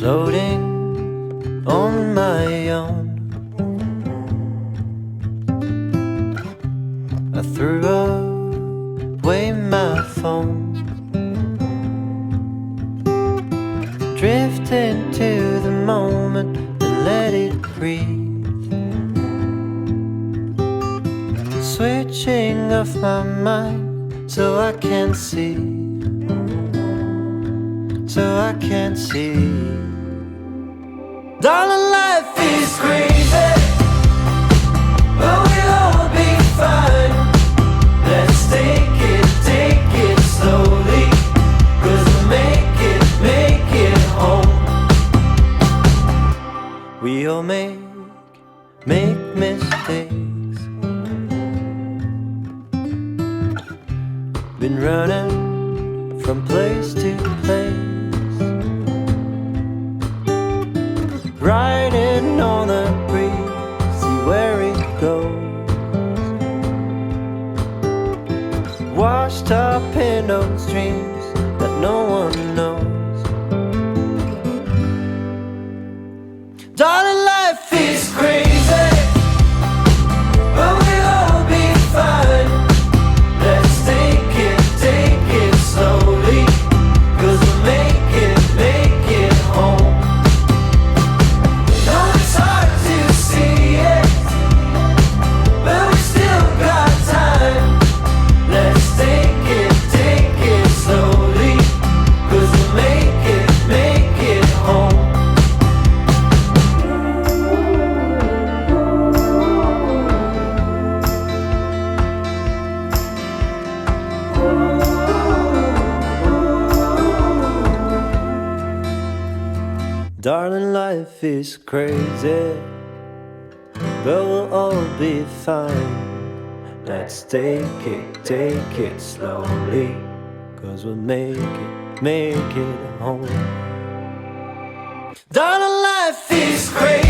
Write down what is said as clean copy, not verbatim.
floating on my own. I threw away my phone, drift into the moment and let it breathe, switching off my mind so I can see, so I can see. Darling, life is crazy, but we'll all be fine. Let's take it slowly, 'cause we'll make it home. We all make mistakes. Been running from place to place, riding on the breeze, see where it goes. Washed up in those dreams that no one knows. Darling, life is crazy, but we'll all be fine. Let's take it slowly, 'cause we'll make it home. No, it's hard to see it, but we still got time. Let's take it slowly, 'cause we'll make it home. Darling, life is crazy, but we'll all be fine. Let's take it slowly, 'cause we'll make it home. Darling, life is crazy.